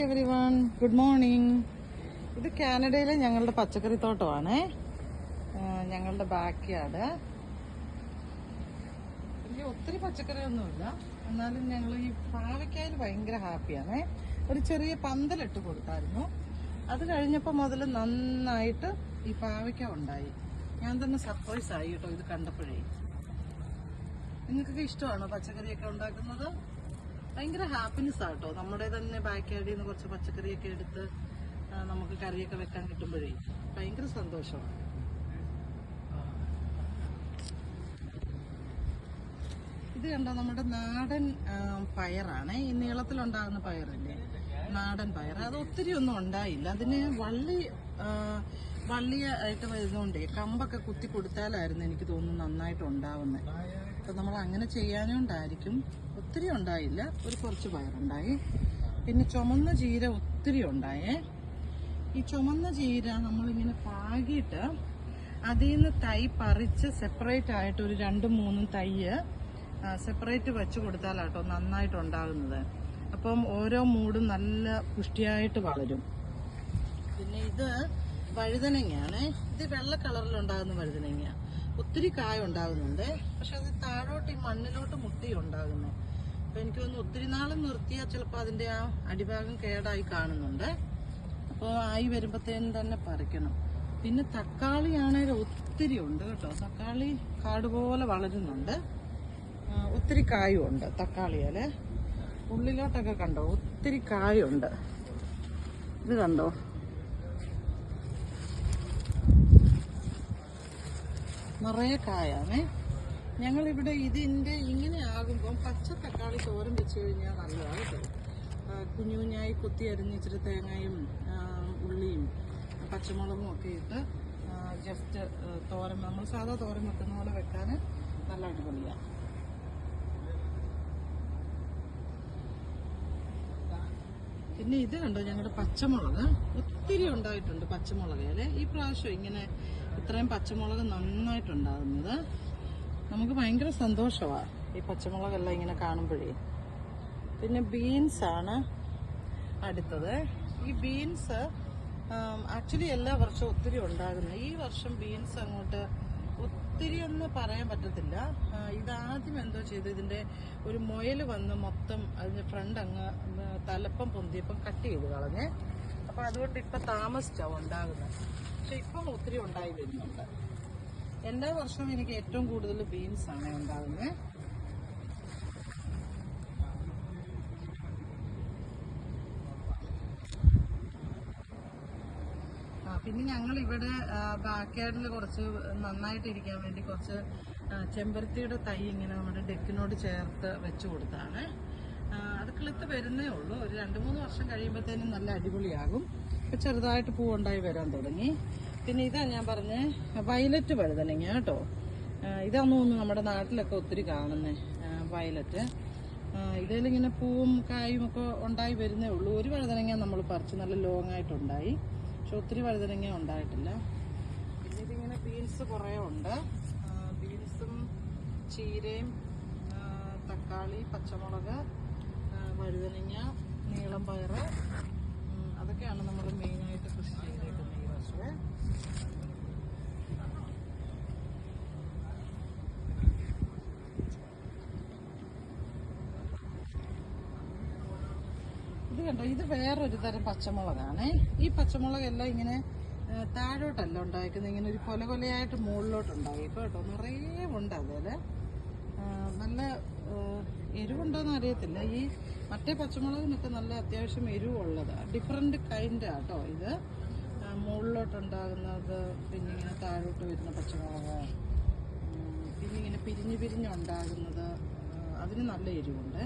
Everyone, good morning. ഇത് കാനഡയിലെ ഞങ്ങളുടെ പച്ചക്കറി തോട്ടമാണ്. ഞങ്ങളുടെ ബാക്ക് യാർഡ്. വലിയ ഒത്തിരി പച്ചക്കറിയൊന്നുമില്ല, എന്നാലും ഞങ്ങൾ ഈ പാവയ്ക്കായിൽ ഭയങ്കര ഹാപ്പിയാണ്. ഒരു ചെറിയ പന്തലിട്ട് കൊടുത്തായിരുന്നു. അത് കഴിഞ്ഞപ്പോൾ മുതൽ നന്നായിട്ട് ഈ പാവയ്ക്ക ഉണ്ടായി. ഞാൻ തന്നെ സർപ്രൈസ് ആയി കേട്ടോ ഇത് കണ്ടപ്പോഴേ. നിങ്ങൾക്കൊക്കെ ഇഷ്ടമാണോ പച്ചക്കറിയൊക്കെ ഉണ്ടാക്കുന്നത്? ഭയങ്കര ഹാപ്പിനെസ് ആട്ടോ. നമ്മുടെ തന്നെ ബാക്ക് യാർഡിൽ നിന്ന് കുറച്ച് പച്ചക്കറിയൊക്കെ എടുത്ത് നമുക്ക് കറിയൊക്കെ വെക്കാൻ കിട്ടുമ്പോഴേ ഭയങ്കര സന്തോഷമാണ്. ഇത് കണ്ടോ, നമ്മുടെ നാടൻ പയറാണ്. ഈ നീളത്തിലുണ്ടാകുന്ന പയറില്ലേ, നാടൻ പയർ. അത് ഒത്തിരി ഒന്നും ഉണ്ടായില്ല. അതിന് വള്ളിയായിട്ട് വരുന്നോണ്ടേ കമ്പൊക്കെ കുത്തി കൊടുത്താലായിരുന്നു എനിക്ക് തോന്നുന്നു നന്നായിട്ട് ഉണ്ടാവുന്നത്. അപ്പം നമ്മൾ അങ്ങനെ ചെയ്യാനുകൊണ്ടായിരിക്കും ഒത്തിരി ഉണ്ടായില്ല. കുറച്ച് പയറുണ്ടായി. പിന്നെ ചുമന്ന ചീര ഒത്തിരി ഉണ്ടായേ. ഈ ചുമന്ന ചീര നമ്മളിങ്ങനെ പാകിയിട്ട് അതിൽ നിന്ന് തൈ പറിച്ച് സെപ്പറേറ്റ് ആയിട്ട് ഒരു 2-3 തൈ സെപ്പറേറ്റ് വെച്ച് കൊടുത്താലാട്ടോ നന്നായിട്ട് ഉണ്ടാകുന്നത്. അപ്പം ഓരോ മൂടും നല്ല പുഷ്ടിയായിട്ട് വളരും. പിന്നെ ഇത് വഴുതനങ്ങയാണ്. ഇത് വെള്ള കളറിലുണ്ടാകുന്ന വഴുതനങ്ങ. ഒത്തിരി കായ ഉണ്ടാകുന്നുണ്ട്, പക്ഷെ അത് താഴോട്ട് ഈ മണ്ണിലോട്ട് മുട്ടി ഉണ്ടാകുന്നത്. അപ്പം എനിക്ക് തോന്നുന്നു ഒത്തിരി നാളും നിർത്തിയാൽ ചിലപ്പോൾ അതിൻ്റെ ആ അടിഭാഗം കേടായി കാണുന്നുണ്ട്. അപ്പോൾ ആയി വരുമ്പോഴത്തേനും തന്നെ പറിക്കണം. പിന്നെ തക്കാളിയാണെങ്കിൽ ഒത്തിരി ഉണ്ട് കേട്ടോ. തക്കാളി കാട് പോലെ വളരുന്നുണ്ട്. ഒത്തിരി കായും ഉണ്ട് തക്കാളിയിൽ. ഉള്ളിലോട്ടൊക്കെ കണ്ടോ ഒത്തിരി കായുണ്ട്. ഇത് കണ്ടോ, നിറയെ കായാണേ. ഞങ്ങളിവിടെ ഇതിൻ്റെ ഇങ്ങനെ ആകുമ്പം പച്ച തക്കാളി തോരൻ വെച്ച് കഴിഞ്ഞാൽ നല്ലതാണ് കേട്ടോ. കുഞ്ഞു കുഞ്ഞായി കൊത്തി അരിഞ്ഞ് ഇച്ചിരി തേങ്ങയും ഉള്ളിയും പച്ചമുളകും ഒക്കെ ഇട്ട് ജസ്റ്റ് തോരൻ, നമ്മൾ സാധാ തോരൻ വെക്കുന്ന പോലെ വെക്കാൻ നല്ല അടിപൊളിയാണ്. പിന്നെ ഇത് കണ്ടോ, ഞങ്ങളുടെ പച്ചമുളക് ഒത്തിരി ഉണ്ടായിട്ടുണ്ട്. പച്ചമുളകേല് ഈ പ്രാവശ്യം ഇങ്ങനെ ഇത്രയും പച്ചമുളക് നന്നായിട്ടുണ്ടാകുന്നത് നമുക്ക് ഭയങ്കര സന്തോഷമാണ്, ഈ പച്ചമുളകെല്ലാം ഇങ്ങനെ കാണുമ്പോഴേ. പിന്നെ ബീൻസാണ് അടുത്തത്. ഈ ബീൻസ് ആക്ച്വലി എല്ലാ വർഷവും ഒത്തിരി ഉണ്ടാകുന്നത്. ഈ വർഷം ബീൻസ് അങ്ങോട്ട് ഒത്തിരി ഒന്നും പറയാൻ പറ്റത്തില്ല. ഇതാദ്യം എന്തോ ചെയ്തു, ഇതിൻ്റെ ഒരു മുയൽ വന്ന് മൊത്തം അതിൻ്റെ ഫ്രണ്ട് അങ്ങ് തലപ്പം പൊന്തിയപ്പം കട്ട് ചെയ്ത് കളഞ്ഞ്. അപ്പം അതുകൊണ്ട് ഇപ്പം താമസിച്ചാവും ഉണ്ടാകുന്നത്. പക്ഷെ ഇപ്പം ഒത്തിരി ഉണ്ടായി വരുന്നുണ്ട്. എല്ലാ വർഷവും എനിക്ക് ഏറ്റവും കൂടുതൽ ബീൻസാണ് ഉണ്ടാകുന്നത്. പിന്നെ ഞങ്ങൾ ഇവിടെ ബാക്ക് യാർഡിൽ കുറച്ച് നന്നായിട്ടിരിക്കാൻ വേണ്ടി കുറച്ച് ചെമ്പരത്തിയുടെ തൈ ഇങ്ങനെ നമ്മുടെ ഡെക്കിനോട് ചേർത്ത് വെച്ച് കൊടുത്താണ്. അത് കിളുത്ത് വരുന്നേ ഉള്ളൂ. ഒരു 2-3 വർഷം കഴിയുമ്പോഴത്തേനും നല്ല അടിപൊളിയാകും. ഇപ്പം ചെറുതായിട്ട് പൂവുണ്ടായി വരാൻ തുടങ്ങി. പിന്നെ ഇതാ ഞാൻ പറഞ്ഞ വയലറ്റ് വഴുതനങ്ങ കേട്ടോ. ഇതാന്ന് തോന്നുന്നു നമ്മുടെ നാട്ടിലൊക്കെ ഒത്തിരി കാണുന്നേ വയലറ്റ്. ഇതിലിങ്ങനെ പൂവും കായും ഒക്കെ ഉണ്ടായി വരുന്നേ ഉള്ളൂ. ഒരു വഴുതനങ്ങ നമ്മൾ പറിച്ച് നല്ല ലോങ് ആയിട്ടുണ്ടായി, പക്ഷെ ഒത്തിരി വഴുതനങ്ങ ഉണ്ടായിട്ടില്ല. പിന്നെ ഇതിങ്ങനെ ബീൻസ് കുറേ ഉണ്ട്. ബീൻസും ചീരയും തക്കാളി, പച്ചമുളക്, വഴുതനങ്ങ, നീളം പയർ, അതൊക്കെയാണ് നമ്മൾ മെയിനായിട്ട് കൃഷി ചെയ്തേക്കുന്നത് ഈ വർഷമേ. ഇത് കണ്ടോ, ഇത് വേറൊരു തരം പച്ചമുളകാണ്. ഈ പച്ചമുളകെല്ലാം ഇങ്ങനെ താഴോട്ടല്ല ഉണ്ടായിരിക്കുന്നത്, ഇങ്ങനെ ഒരു കൊലകൊലയായിട്ട് മുകളിലോട്ടുണ്ടായി കേട്ടോ. നിറയെ ഉണ്ട്. അതിൽ നല്ല എരിവുണ്ടോയെന്ന് അറിയത്തില്ല. ഈ മറ്റേ പച്ചമുളകിനൊക്കെ നല്ല അത്യാവശ്യം എരിവുള്ളത് ഡിഫറെൻറ്റ് കൈൻഡ് ആട്ടോ ഇത്. മുകളിലോട്ടുണ്ടാകുന്നത്, പിന്നെ ഇങ്ങനെ താഴോട്ട് വരുന്ന പച്ചമുളക്, പിന്നെ ഇങ്ങനെ പിരിഞ്ഞുണ്ടാകുന്നത്, അതിന് നല്ല എരിവുണ്ട്.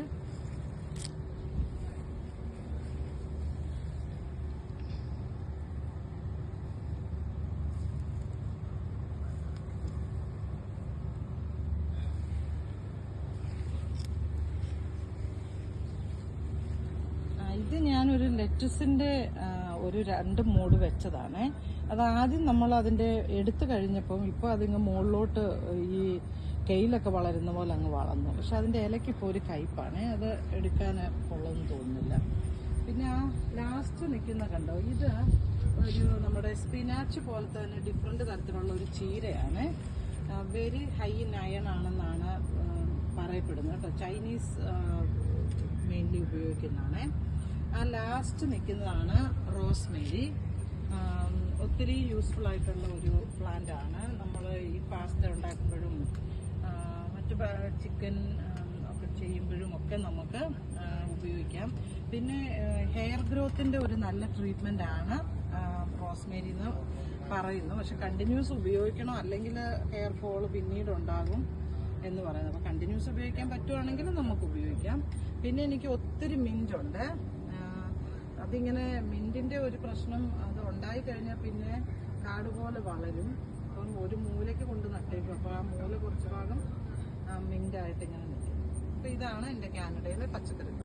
ഇത് ഞാനൊരു ലെറ്റസിൻ്റെ ഒരു 2 മൂട് വെച്ചതാണ്. അതാദ്യം നമ്മൾ അതിൻ്റെ എടുത്തു കഴിഞ്ഞപ്പം ഇപ്പോൾ അതിങ്ങ് മുകളിലോട്ട് ഈ കെയിലൊക്കെ വളരുന്ന പോലെ അങ്ങ് വളർന്നു. പക്ഷെ അതിൻ്റെ ഇലയ്ക്ക് ഇപ്പോൾ ഒരു കയ്പ്പാണ്, അത് എടുക്കാൻ കൊള്ളെന്ന് തോന്നുന്നില്ല. പിന്നെ ആ ലാസ്റ്റ് നിൽക്കുന്ന കണ്ടോ, ഇത് ഒരു നമ്മുടെ സ്പിനാച്ച് പോലത്തെ തന്നെ ഡിഫറെൻ്റ് തരത്തിലുള്ള ഒരു ചീരയാണ്. വെരി ഹൈ ഇൻ അയൺ ആണെന്നാണ് പറയപ്പെടുന്നത് കേട്ടോ. ചൈനീസ് മെയിൻലി ഉപയോഗിക്കുന്നതാണ്. ആ ലാസ്റ്റ് നിൽക്കുന്നതാണ് റോസ്മേരി. ഒത്തിരി യൂസ്ഫുൾ ആയിട്ടുള്ള ഒരു പ്ലാന്റ് ആണ്. നമ്മൾ ഈ പാസ്ത ഉണ്ടാക്കുമ്പോഴും മറ്റു ചിക്കൻ ഒക്കെ ചെയ്യുമ്പോഴും ഒക്കെ നമുക്ക് ഉപയോഗിക്കാം. പിന്നെ ഹെയർ ഗ്രോത്തിൻ്റെ ഒരു നല്ല ട്രീറ്റ്മെൻ്റ് ആണ് റോസ്മേരി എന്ന് പറയുന്നു. പക്ഷെ കണ്ടിന്യൂസ് ഉപയോഗിക്കണോ, അല്ലെങ്കിൽ ഹെയർ ഫോള് പിന്നീട് ഉണ്ടാകും എന്ന് പറയുന്നത്. അപ്പോൾ കണ്ടിന്യൂസ് ഉപയോഗിക്കാൻ പറ്റുവാണെങ്കിൽ നമുക്ക് ഉപയോഗിക്കാം. പിന്നെ എനിക്ക് ഒത്തിരി മിൻറ്റുണ്ട്. അതിങ്ങനെ മിൻറ്റിൻ്റെ ഒരു പ്രശ്നം, അത് ഉണ്ടായി കഴിഞ്ഞാൽ പിന്നെ കാട് പോലെ വളരും. അപ്പം ഒരു മൂലയ്ക്ക് കൊണ്ട് നട്ടേക്കും. അപ്പോൾ ആ മൂല കുറച്ച് ഭാഗം മിൻറ്റായിട്ട് ഇങ്ങനെ നിൽക്കും. അപ്പോൾ ഇതാണ് എൻ്റെ കാനഡയിലെ പച്ചക്കറി.